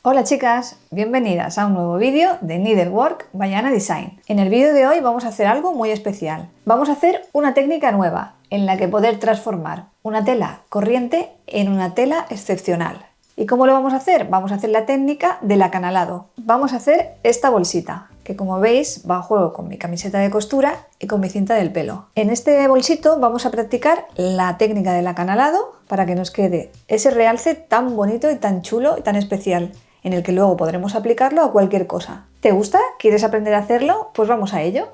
Hola chicas, bienvenidas a un nuevo vídeo de Needlework by Ana Design. En el vídeo de hoy vamos a hacer algo muy especial. Vamos a hacer una técnica nueva en la que poder transformar una tela corriente en una tela excepcional. ¿Y cómo lo vamos a hacer? Vamos a hacer la técnica del acanalado. Vamos a hacer esta bolsita, que como veis va a juego con mi camiseta de costura y con mi cinta del pelo. En este bolsito vamos a practicar la técnica del acanalado para que nos quede ese realce tan bonito y tan chulo y tan especial, en el que luego podremos aplicarlo a cualquier cosa. ¿Te gusta? ¿Quieres aprender a hacerlo? Pues vamos a ello.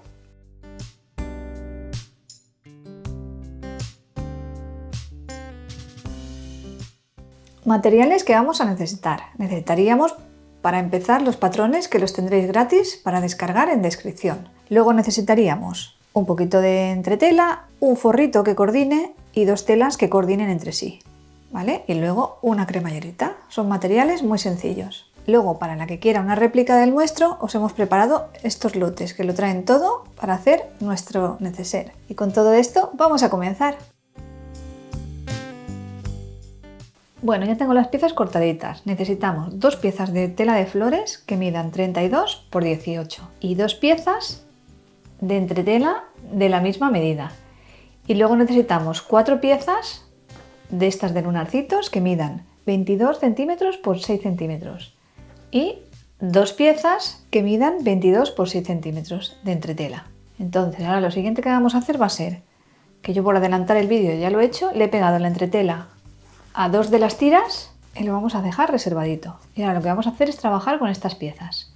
Materiales que vamos a necesitar. Necesitaríamos para empezar los patrones, que los tendréis gratis para descargar en descripción. Luego necesitaríamos un poquito de entretela, un forrito que coordine y dos telas que coordinen entre sí, ¿vale? Y luego una cremallerita. Son materiales muy sencillos. Luego, para la que quiera una réplica del nuestro, os hemos preparado estos lotes que lo traen todo para hacer nuestro neceser. Y con todo esto vamos a comenzar. Bueno, ya tengo las piezas cortaditas. Necesitamos dos piezas de tela de flores que midan 32 por 18 y dos piezas de entretela de la misma medida. Y luego necesitamos 4 piezas de estas de lunarcitos que midan 22 centímetros por 6 centímetros y dos piezas que midan 22 por 6 centímetros de entretela. Entonces ahora lo siguiente que vamos a hacer va a ser que yo, por adelantar el vídeo, ya lo he hecho, le he pegado la entretela a dos de las tiras y lo vamos a dejar reservadito. Y ahora lo que vamos a hacer es trabajar con estas piezas,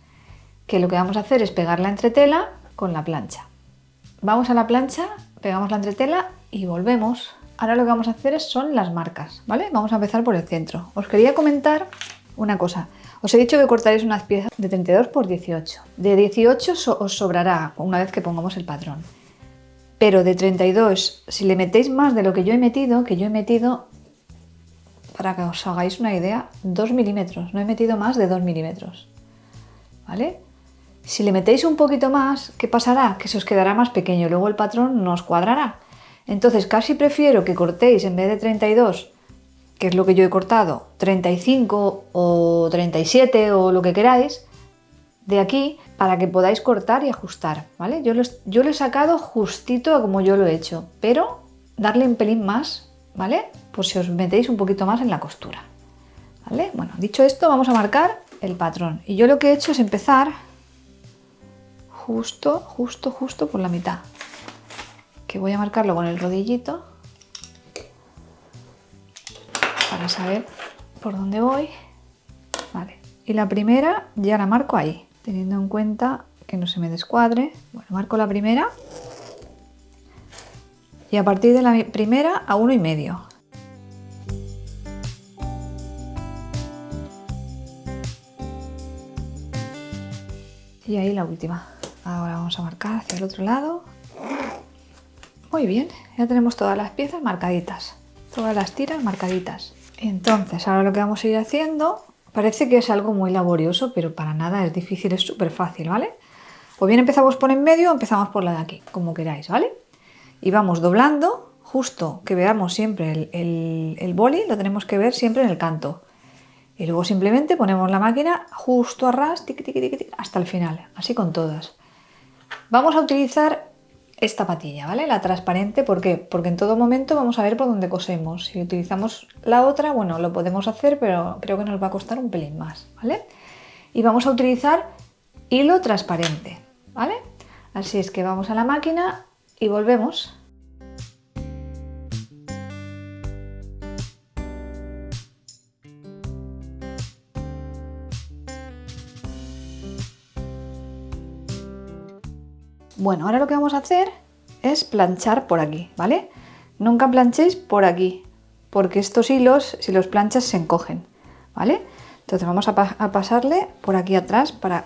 que lo que vamos a hacer es pegar la entretela con la plancha. Vamos a la plancha, pegamos la entretela y volvemos. Ahora lo que vamos a hacer son las marcas, ¿vale? Vamos a empezar por el centro. Os quería comentar una cosa. Os he dicho que cortaréis unas piezas de 32 por 18. De 18 os sobrará una vez que pongamos el patrón. Pero de 32, si le metéis más de lo que yo he metido, para que os hagáis una idea, 2 milímetros. No he metido más de 2 milímetros, ¿vale? Si le metéis un poquito más, ¿qué pasará? Que se os quedará más pequeño, luego el patrón no os cuadrará. Entonces casi prefiero que cortéis, en vez de 32, que es lo que yo he cortado, 35 o 37 o lo que queráis, de aquí, para que podáis cortar y ajustar, ¿vale? Yo lo he sacado justito a como yo lo he hecho, pero darle un pelín más, ¿vale? Pues si os metéis un poquito más en la costura, ¿vale? Bueno, dicho esto, vamos a marcar el patrón. Y yo lo que he hecho es empezar justo por la mitad, que voy a marcarlo con el rodillito para saber por dónde voy, ¿vale? Y la primera ya la marco ahí, teniendo en cuenta que no se me descuadre. Bueno, marco la primera y a partir de la primera a 1,5. Y ahí la última. Ahora vamos a marcar hacia el otro lado. Muy bien, ya tenemos todas las piezas marcaditas, todas las tiras marcaditas. Entonces ahora lo que vamos a ir haciendo, parece que es algo muy laborioso, pero para nada es difícil, es súper fácil, ¿vale? O bien empezamos por en medio o empezamos por la de aquí, como queráis, ¿vale? Y vamos doblando, justo que veamos siempre el boli, lo tenemos que ver siempre en el canto. Y luego simplemente ponemos la máquina justo a ras, tic, tic, tic, tic, hasta el final, así con todas. Vamos a utilizar esta patilla, ¿vale? La transparente, ¿por qué? Porque en todo momento vamos a ver por dónde cosemos. Si utilizamos la otra, bueno, lo podemos hacer, pero creo que nos va a costar un pelín más, ¿vale? Y vamos a utilizar hilo transparente, ¿vale? Así es que vamos a la máquina y volvemos. Bueno, ahora lo que vamos a hacer es planchar por aquí, ¿vale? Nunca planchéis por aquí, porque estos hilos, si los planchas, se encogen, ¿vale? Entonces vamos a pasarle por aquí atrás para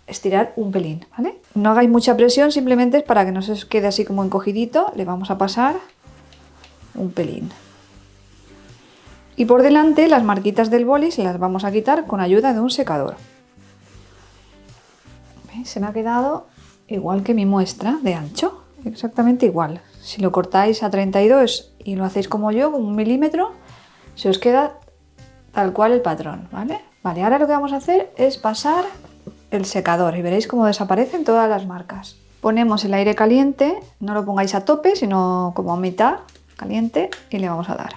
estirar un pelín, ¿vale? No hagáis mucha presión, simplemente es para que no se os quede así como encogidito, le vamos a pasar un pelín. Y por delante las marquitas del boli se las vamos a quitar con ayuda de un secador. ¿Veis? Se me ha quedado igual que mi muestra de ancho, exactamente igual. Si lo cortáis a 32 y lo hacéis como yo, con 1 milímetro, se os queda tal cual el patrón, ¿vale? Vale, ahora lo que vamos a hacer es pasar el secador y veréis cómo desaparecen todas las marcas. Ponemos el aire caliente, no lo pongáis a tope, sino como a mitad caliente y le vamos a dar.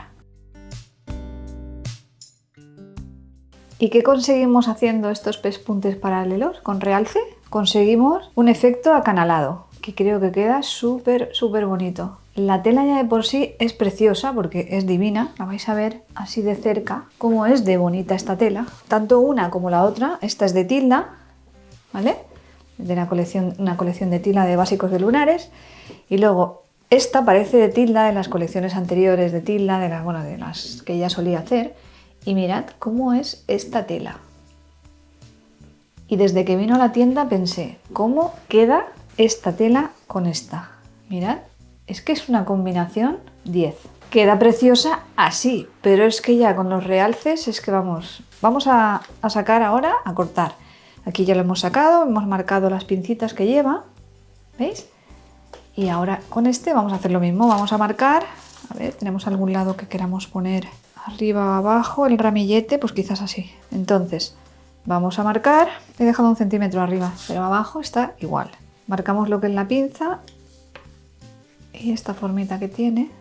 ¿Y qué conseguimos haciendo estos pespuntes paralelos con realce? Conseguimos un efecto acanalado, que creo que queda súper bonito. La tela ya de por sí es preciosa porque es divina, la vais a ver así de cerca, cómo es de bonita esta tela. Tanto una como la otra, esta es de Tilda, ¿vale? De una colección de Tilda de básicos de lunares, y luego esta parece de Tilda de las colecciones anteriores de Tilda, de las que ella solía hacer, y mirad cómo es esta tela. Y desde que vino a la tienda pensé, ¿cómo queda esta tela con esta? Mirad, es que es una combinación 10. Queda preciosa así, pero es que ya con los realces es que vamos a sacar ahora, a cortar. Aquí ya lo hemos sacado, hemos marcado las pincitas que lleva, ¿veis? Y ahora con este vamos a hacer lo mismo, vamos a marcar, a ver, tenemos algún lado que queramos poner arriba o abajo, el ramillete, pues quizás así. Entonces, vamos a marcar, he dejado 1 centímetro arriba, pero abajo está igual. Marcamos lo que es la pinza y esta formita que tiene.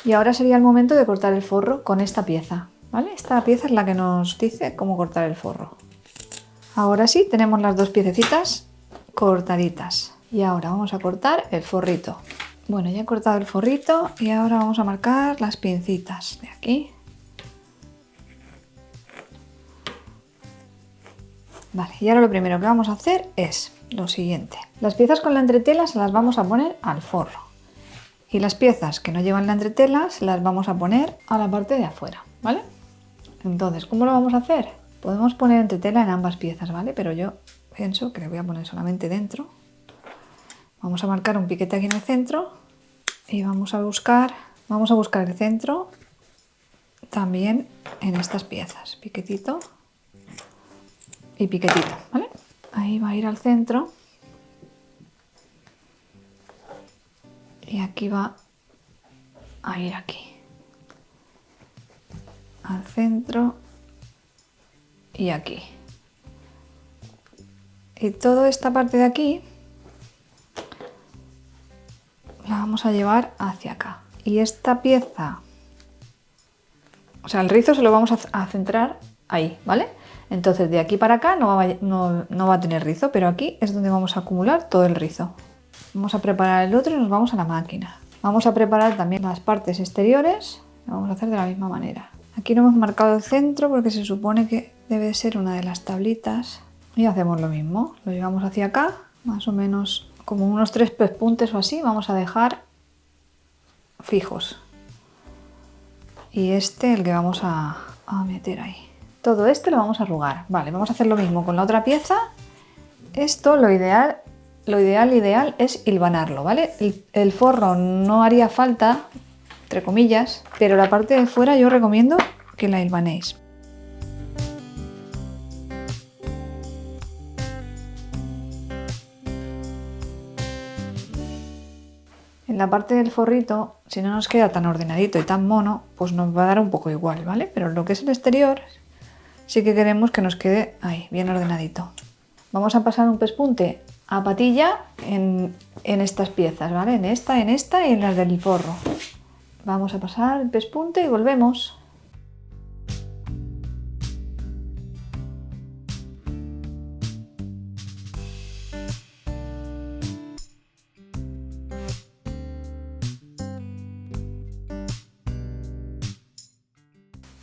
Y ahora sería el momento de cortar el forro con esta pieza, ¿vale? Esta pieza es la que nos dice cómo cortar el forro. Ahora sí, tenemos las 2 piececitas cortaditas. Y ahora vamos a cortar el forrito. Bueno, ya he cortado el forrito y ahora vamos a marcar las pincitas de aquí. Vale, y ahora lo primero que vamos a hacer es lo siguiente. Las piezas con la entretela se las vamos a poner al forro. Y las piezas que no llevan la entretela se las vamos a poner a la parte de afuera, ¿vale? Entonces, ¿cómo lo vamos a hacer? Podemos poner entretela en ambas piezas, ¿vale? Pero yo pienso que le voy a poner solamente dentro. Vamos a marcar un piquete aquí en el centro y vamos a buscar el centro también en estas piezas. Piquetito y piquetito, ¿vale? Ahí va a ir al centro y aquí va a ir aquí. Al centro y aquí. Y toda esta parte de aquí la vamos a llevar hacia acá. Y esta pieza, o sea, el rizo se lo vamos a centrar ahí, ¿vale? Entonces de aquí para acá no va a tener rizo, pero aquí es donde vamos a acumular todo el rizo. Vamos a preparar el otro y nos vamos a la máquina. Vamos a preparar también las partes exteriores, lo vamos a hacer de la misma manera. Aquí no hemos marcado el centro porque se supone que debe ser una de las tablitas. Y hacemos lo mismo, lo llevamos hacia acá, más o menos como unos 3 pespuntes o así, vamos a dejar fijos. Y este el que vamos a meter ahí. Todo este lo vamos a arrugar. Vale, vamos a hacer lo mismo con la otra pieza. Esto lo ideal es hilvanarlo, ¿vale? El forro no haría falta, entre comillas, pero la parte de fuera yo recomiendo que la hilvanéis. En la parte del forrito, si no nos queda tan ordenadito y tan mono, pues nos va a dar un poco igual, ¿vale? Pero lo que es el exterior, sí que queremos que nos quede ahí, bien ordenadito. Vamos a pasar un pespunte a patilla en estas piezas, ¿vale? En esta y en las del forro. Vamos a pasar el pespunte y volvemos.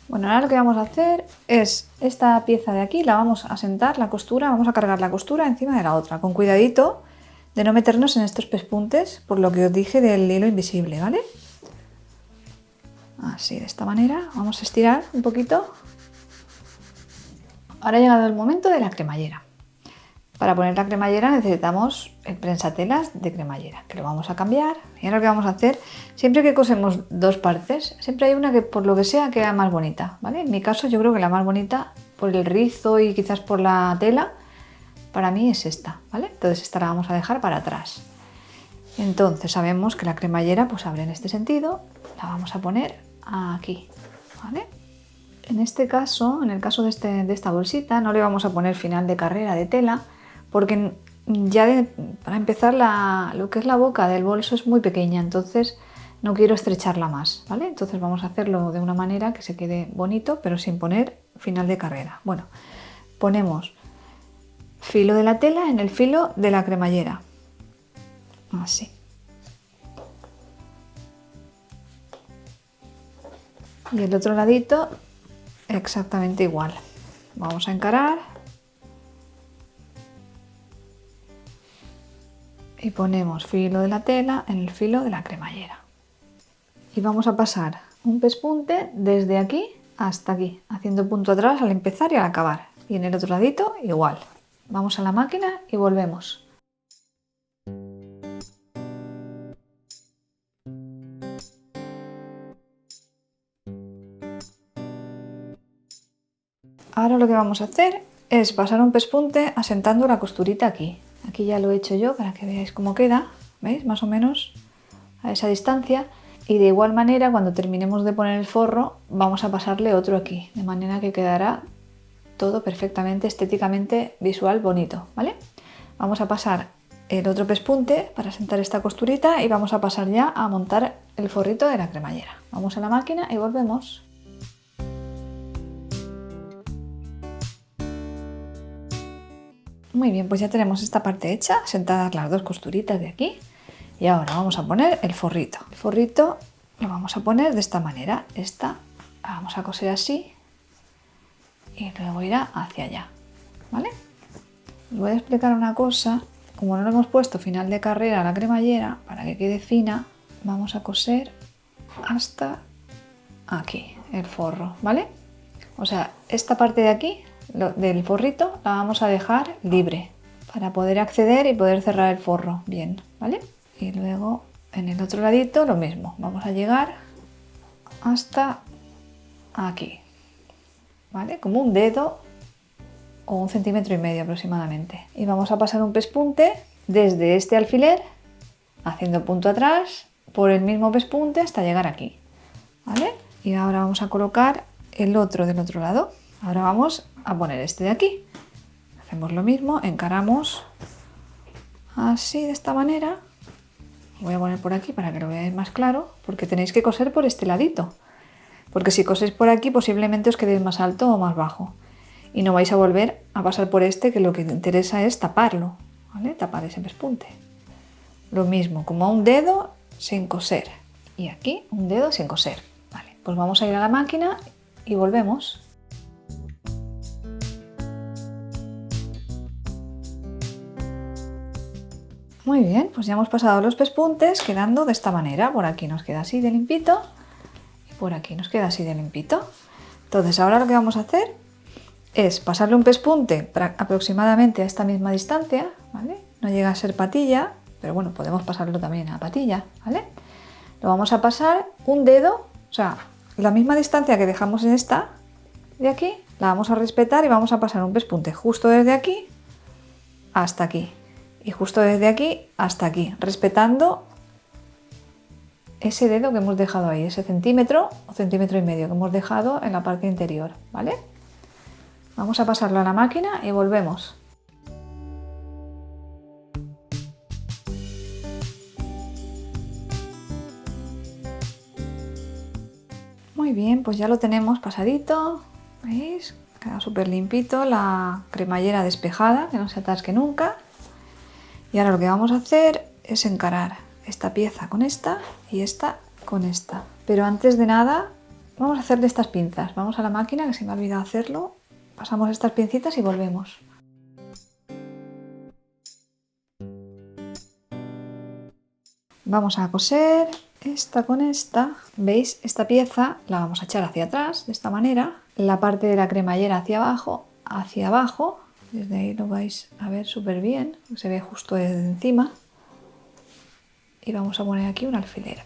Bueno, ahora lo que vamos a hacer es esta pieza de aquí, la vamos a sentar, la costura, vamos a cargar la costura encima de la otra, con cuidadito de no meternos en estos pespuntes, por lo que os dije del hilo invisible, ¿vale? Así, de esta manera, vamos a estirar un poquito. Ahora ha llegado el momento de la cremallera. Para poner la cremallera necesitamos el prensatelas de cremallera, que lo vamos a cambiar. Y ahora lo que vamos a hacer, siempre que cosemos 2 partes, siempre hay una que por lo que sea queda más bonita, ¿vale? En mi caso yo creo que la más bonita, por el rizo y quizás por la tela, para mí es esta, ¿vale? Entonces esta la vamos a dejar para atrás. Entonces sabemos que la cremallera pues abre en este sentido, la vamos a poner aquí, ¿vale? En este caso, en el caso de esta bolsita, no le vamos a poner final de carrera de tela porque ya para empezar lo que es la boca del bolso es muy pequeña, entonces no quiero estrecharla más, ¿vale? Entonces vamos a hacerlo de una manera que se quede bonito, pero sin poner final de carrera. Bueno, ponemos filo de la tela en el filo de la cremallera, así. Y el otro ladito exactamente igual. Vamos a encarar y ponemos filo de la tela en el filo de la cremallera. Y vamos a pasar un pespunte desde aquí hasta aquí, haciendo punto atrás al empezar y al acabar. Y en el otro ladito igual. Vamos a la máquina y volvemos. Ahora lo que vamos a hacer es pasar un pespunte asentando la costurita aquí. Aquí ya lo he hecho yo para que veáis cómo queda, ¿veis? Más o menos a esa distancia. Y de igual manera, cuando terminemos de poner el forro, vamos a pasarle otro aquí, de manera que quedará todo perfectamente, estéticamente visual, bonito, ¿vale? Vamos a pasar el otro pespunte para asentar esta costurita y vamos a pasar ya a montar el forrito de la cremallera. Vamos a la máquina y volvemos. Muy bien, pues ya tenemos esta parte hecha, sentadas las dos costuritas de aquí. Y ahora vamos a poner el forrito. El forrito lo vamos a poner de esta manera. Esta la vamos a coser así y luego irá hacia allá, ¿vale? Os voy a explicar una cosa. Como no le hemos puesto final de carrera a la cremallera, para que quede fina, vamos a coser hasta aquí el forro, ¿vale? O sea, esta parte de aquí del forrito la vamos a dejar libre para poder acceder y poder cerrar el forro bien, ¿vale? Y luego en el otro ladito lo mismo, vamos a llegar hasta aquí, ¿vale? Como un dedo o 1,5 centímetros aproximadamente. Y vamos a pasar un pespunte desde este alfiler, haciendo punto atrás, por el mismo pespunte hasta llegar aquí, ¿vale? Y ahora vamos a colocar el otro del otro lado. Ahora vamos a poner este de aquí. Hacemos lo mismo, encaramos así de esta manera. Voy a poner por aquí para que lo veáis más claro, porque tenéis que coser por este ladito. Porque si coséis por aquí posiblemente os quedéis más alto o más bajo. Y no vais a volver a pasar por este, que lo que interesa es taparlo, ¿vale? Tapar ese pespunte. Lo mismo, como un dedo sin coser. Y aquí un dedo sin coser. Vale, pues vamos a ir a la máquina y volvemos. Muy bien, pues ya hemos pasado los pespuntes quedando de esta manera. Por aquí nos queda así de limpito y por aquí nos queda así de limpito. Entonces ahora lo que vamos a hacer es pasarle un pespunte aproximadamente a esta misma distancia, ¿vale? No llega a ser patilla, pero bueno, podemos pasarlo también a patilla, ¿vale? Lo vamos a pasar un dedo, o sea, la misma distancia que dejamos en esta de aquí, la vamos a respetar y vamos a pasar un pespunte justo desde aquí hasta aquí. Y justo desde aquí hasta aquí, respetando ese dedo que hemos dejado ahí, ese centímetro o 1,5 centímetros que hemos dejado en la parte interior, ¿vale? Vamos a pasarlo a la máquina y volvemos. Muy bien, pues ya lo tenemos pasadito, ¿veis? Queda súper limpito, la cremallera despejada, que no se atasque nunca. Y ahora lo que vamos a hacer es encarar esta pieza con esta y esta con esta. Pero antes de nada vamos a hacerle estas pinzas. Vamos a la máquina, que se me ha olvidado hacerlo. Pasamos estas pincitas y volvemos. Vamos a coser esta con esta. ¿Veis? Esta pieza la vamos a echar hacia atrás de esta manera. La parte de la cremallera hacia abajo. Desde ahí lo vais a ver súper bien, se ve justo desde encima. Y vamos a poner aquí un alfiler.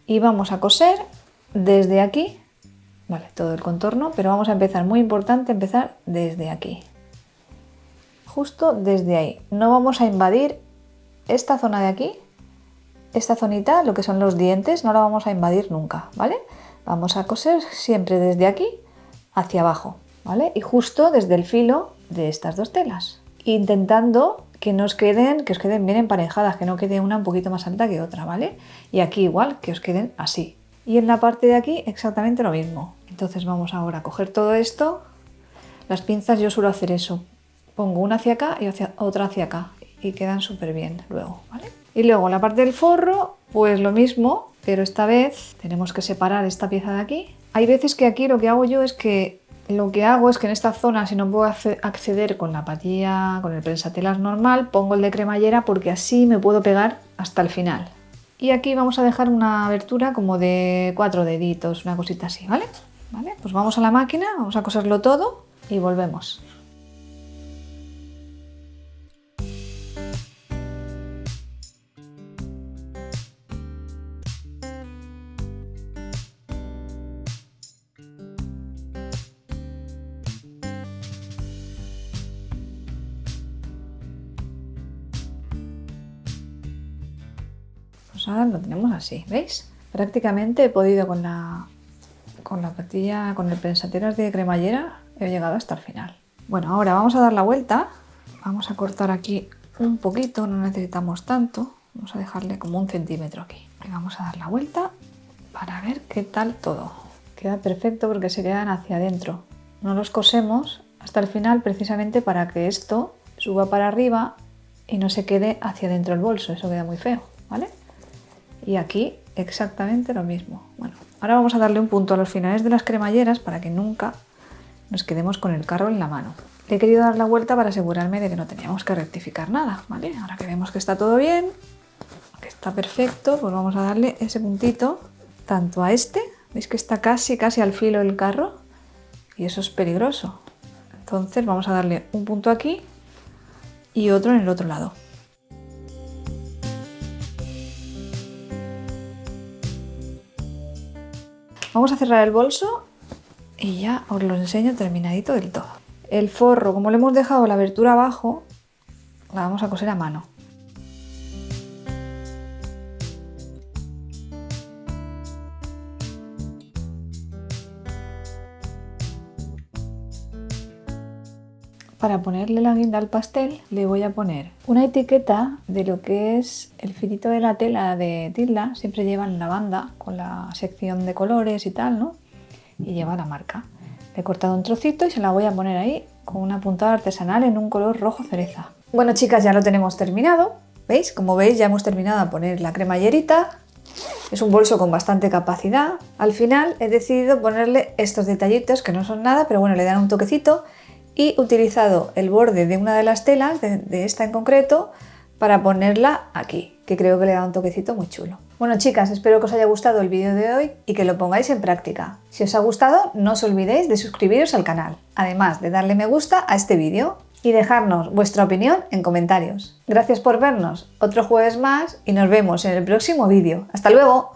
Y vamos a coser desde aquí, vale, todo el contorno, pero vamos a empezar, muy importante, empezar desde aquí. Justo desde ahí. No vamos a invadir esta zona de aquí, esta zonita, lo que son los dientes, no la vamos a invadir nunca, ¿vale? Vamos a coser siempre desde aquí hacia abajo, ¿vale? Y justo desde el filo de estas dos telas, intentando que os queden bien emparejadas, que no quede una un poquito más alta que otra, ¿vale? Y aquí igual, que os queden así. Y en la parte de aquí exactamente lo mismo. Entonces vamos ahora a coger todo esto. Las pinzas yo suelo hacer eso. Pongo una hacia acá y otra hacia acá y quedan súper bien luego, ¿vale? Y luego la parte del forro, pues lo mismo, pero esta vez tenemos que separar esta pieza de aquí. Hay veces que aquí lo que hago en esta zona, si no puedo acceder con la patilla, con el prensatelas normal, pongo el de cremallera porque así me puedo pegar hasta el final. Y aquí vamos a dejar una abertura como de 4 deditos, una cosita así, ¿vale? ¿Vale? Pues vamos a la máquina, vamos a coserlo todo y volvemos. Pues ahora lo tenemos así, ¿veis? Prácticamente he podido con la patilla, con el prensatelas de cremallera, he llegado hasta el final. Bueno, ahora vamos a dar la vuelta, vamos a cortar aquí un poquito, no necesitamos tanto, vamos a dejarle como 1 centímetro aquí. Y vamos a dar la vuelta para ver qué tal todo. Queda perfecto porque se quedan hacia adentro. No los cosemos hasta el final precisamente para que esto suba para arriba y no se quede hacia adentro el bolso, eso queda muy feo, ¿vale? Y aquí exactamente lo mismo. Bueno, ahora vamos a darle un punto a los finales de las cremalleras para que nunca nos quedemos con el carro en la mano. Le he querido dar la vuelta para asegurarme de que no teníamos que rectificar nada, ¿vale? Ahora que vemos que está todo bien, que está perfecto, pues vamos a darle ese puntito tanto a este, veis que está casi al filo del carro y eso es peligroso. Entonces vamos a darle un punto aquí y otro en el otro lado. Vamos a cerrar el bolso y ya os lo enseño terminadito del todo. El forro, como le hemos dejado la abertura abajo, la vamos a coser a mano. Para ponerle la guinda al pastel le voy a poner una etiqueta de lo que es el filito de la tela de Tilda. Siempre llevan la banda con la sección de colores y tal, ¿no? Y lleva la marca. Le he cortado un trocito y se la voy a poner ahí con una puntada artesanal en un color rojo cereza. Bueno, chicas, ya lo tenemos terminado. ¿Veis? Como veis ya hemos terminado de poner la cremallerita. Es un bolso con bastante capacidad. Al final he decidido ponerle estos detallitos que no son nada, pero bueno, le dan un toquecito. Y he utilizado el borde de una de las telas, de esta en concreto, para ponerla aquí, que creo que le da un toquecito muy chulo. Bueno, chicas, espero que os haya gustado el vídeo de hoy y que lo pongáis en práctica. Si os ha gustado, no os olvidéis de suscribiros al canal, además de darle me gusta a este vídeo y dejarnos vuestra opinión en comentarios. Gracias por vernos otro jueves más y nos vemos en el próximo vídeo. ¡Hasta luego!